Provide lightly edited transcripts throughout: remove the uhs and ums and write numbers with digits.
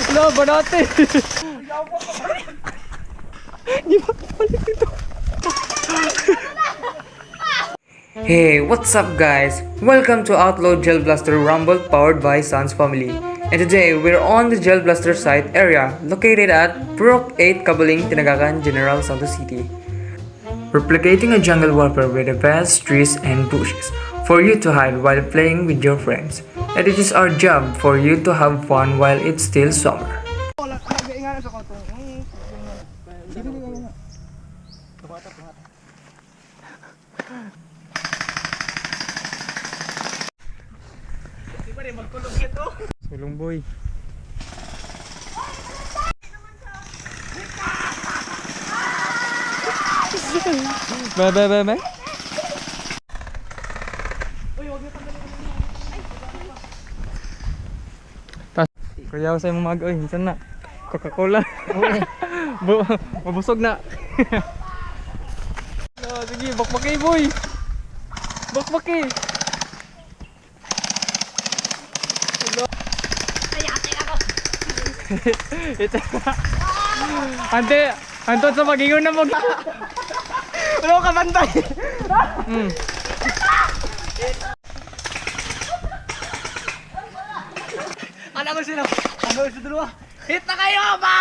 Wala ba natin? Di ba balik dito? Hey, what's up guys? Welcome to Outlaw Gel Blaster Rumble powered by Sans Family. And today, we're on the Gel Blaster site area located at Brook 8 Kabaling, Tinagakan, General Santos City. Replicating a jungle warfare with the vast trees and bushes for you to hide while playing with your friends. And it is our job for you to have fun while it's still summer. Sulong boy. Bye. Kaya ako sa'yo mga oy, minsan na Coca-Cola. Mabusog na. No, sige, bakbaki boy. Bakbaki. Ante, anton sa mag-ingon na mag... Wala ka bantay. Ano ko sila? Ano ko dalawa? Hit na kayo ba?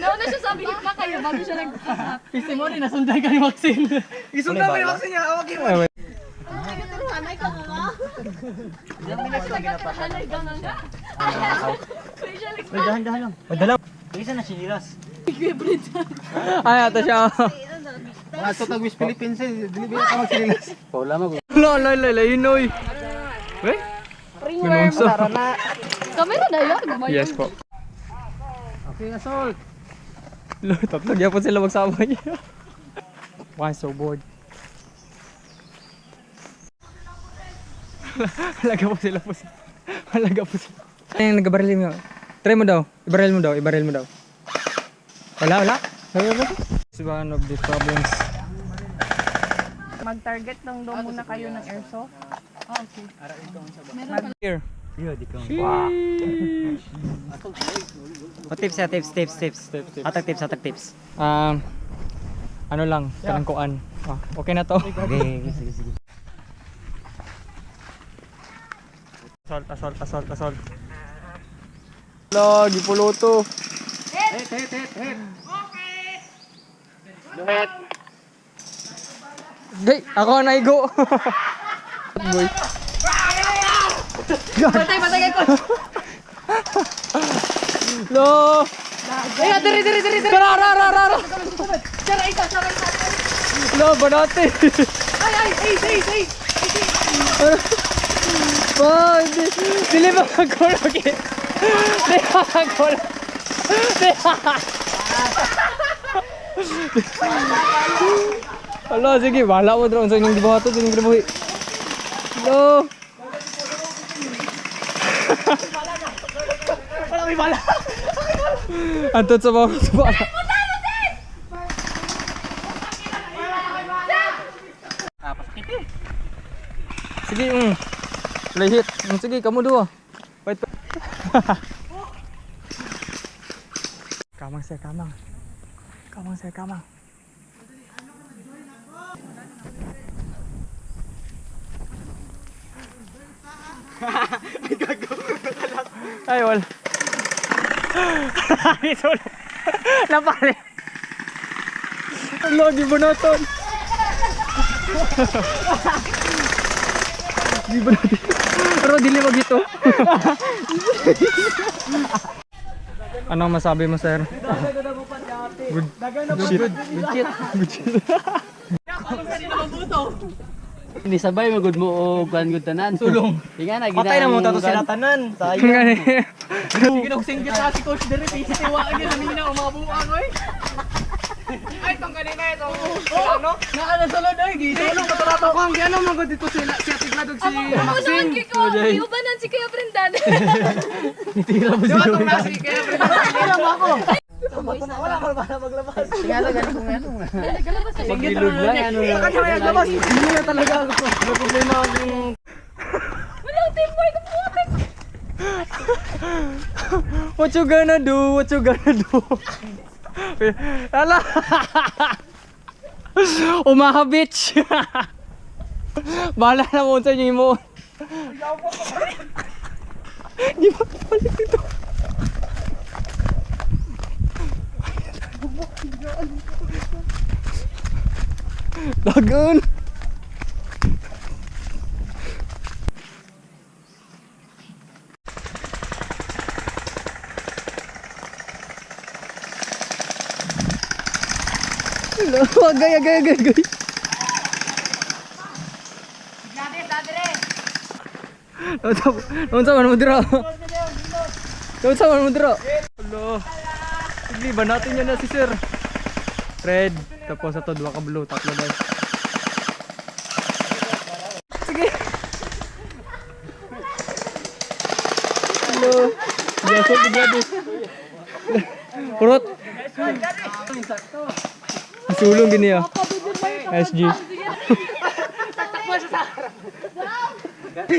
Nauna siya sabi hit na kayo bago siya nag-up. Pisi mo rin, nasundan ka ni Maxine. Isundan mo yung vaccine niya, awagin mo. Ay, naturuhanay ka nga. Ilang minutes lang ginapa. Hanay ka nga. Ay, dahan-dahan lang. Madalaw. Isa na sinilas. Ay, ata siya. Mga totag Miss Philippines eh, dili ka magsinilas. Paula mo. Lala, yun. Weh? Minunso. Kamera na yun. Yes po. Okay, assault. Tatlog yan po sila magsabay. Why so bored? Halaga po sila. Ay, nagabaril mo. Try mo daw. Ibaril mo daw. Wala. This is one of the problems. Mag-target lang daw muna kayo ng airsoft. Okay. Here. Wow. Tips. Attack tips. Ano lang, kalangkuan. Okay na to. Okay, sige. Assault. Lagi puluto. Hit. Hit. Hey, ako ang naigo. Boy. Patay ko. Lo. Ay, diri. Rara. Saray ka. Lo, banate. Ay. Oh, dili ba magkulo ki? Dili ba magkulo? Alo, sige, wala mo drone sa inyong dibato, sa inyong gribuhi. Hello. Wala may bala. Antot sa mga bala. Pasakit eh. Sige, play hit. Sige, kamu dua. Wait. Kamang. Ay, wala. Ito lang. Napali. Lagi banaton. Di ba natin? Pero dili wag ito. Anong masabi mo, sir? Good shit. Hindi sabay magud mo o kan gud tanan. Sulong. Tinga na Patay na mo tato sila tanan. Sayang. Sige na singgit sa si coach dire si tiwa gyud sa mina umabuang oy. Ay tong kanina ito. Ano? Naa na sulod ay gi. Sulong katulato ko ang ano magud dito sila si Tigladog si Maxine. Iubanan si Kuya Brendan. Tira mo siya. Tong nasi kaya tira mo ako. Wala ko para maglabas. Tingala ganun kung ano. Pag-ilog lang, ano lang. Maglabas. Hindi na talaga ako. May problema akong Walang teamwork. What you gonna do? What you gonna do? Ala! Umaha bitch! Bahala na mo sa inyo mo. Di ba balik dito? Dagan! Agay. Unsa man mo dira? Unsa man mo dira? Hello. Sige, banatin niya na si Sir. Red, tapos ito 2 ka blue, 3 guys. Sige. Hello. Biasa jadi. Kurot. Sulong gini ya. SG.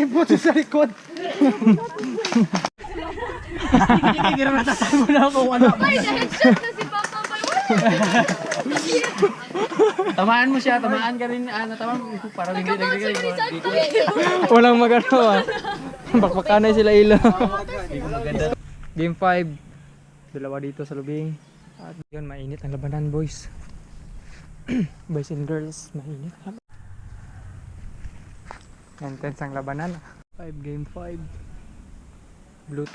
Puto sa likod. Kikira na tatago na ako. Ano? Ay, na-headshot na si Papa Boy. Tamaan mo siya, tamaan ka rin. Natamaan mo. Parang hindi nagiging. Walang magagawa. Bakbakanay sila ilo. Game 5. Dalawa dito sa lubing. At yun, mainit ang labanan, boys. Boys and girls, mainit. Intense ang labanan. 5 game 5. Blue.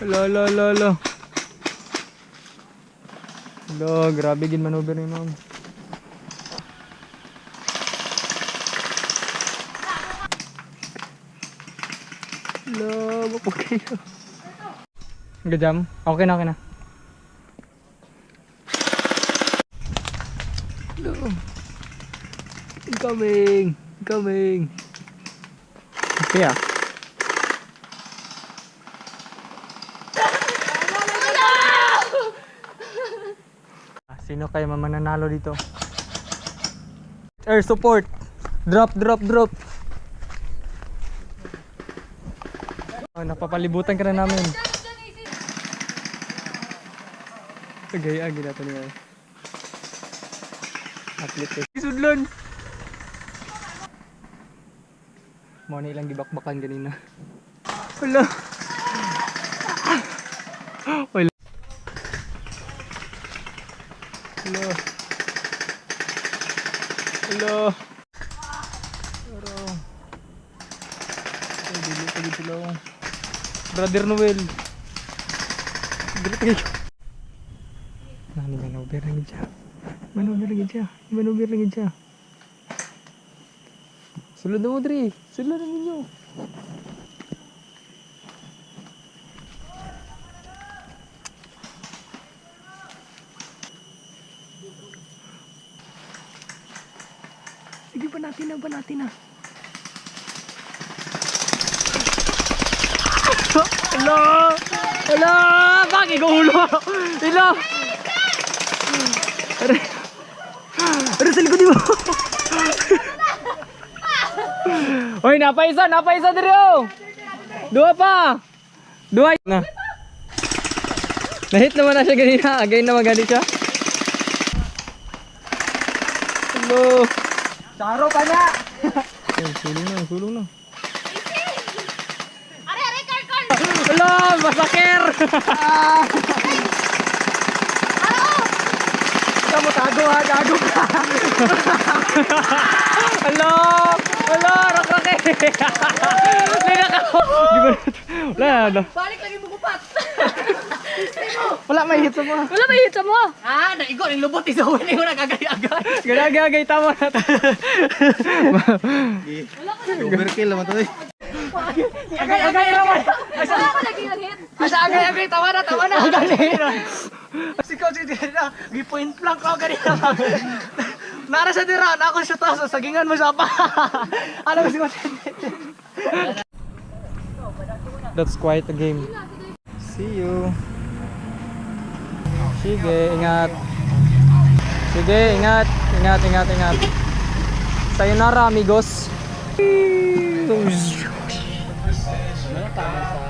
Lo. Lo, grabe gin maneuver ni ma'am. Lo, bapag kayo. Gajam? Okay na. Lo. Incoming. Okay ah. Sino kayo mananalo dito? Air support. Drop. Oh, napapalibutan ka na namin. Gaya gila to niya. Athlete. Sudlon. Mo na ilang gibakbakan ganina. Wala. Wala. Hello. Pero dili pa dito lang. Brother Noel. Dili pa Nani manover lagi siya. Sulod na mo diri. Sulod na ninyo. Sige, banatin na. Hello! Bakit ko ulo? Hello! Aray sa likod mo! Hoy, napaisa diri oh! 2 pa! 2 na! Nahit naman na siya ganina. Again na magani siya. Hello! Saro pa niya! Sulong na. Are, kar. Hello! Masaker! Kamu tago ha, gago ka! Hello! Rakake! Wala na. Balik lagi mo kupat. Wala may hit mo. Wala ba hit mo? Naigo, yung lubot isaw ni mo nagagay-agay. Gagay, tama na. Overkill naman to eh. Agay naman. Wala ko lagi ng hit. Asa agay, tawa na. Sikaw si Dira, gi-point blank ako ganito. Nara sa Dira, na ako siya taso, sagingan mo siya pa. Ano ba si That's quite a game. See you. Sige, ingat. Sayonara, amigos. Tama sa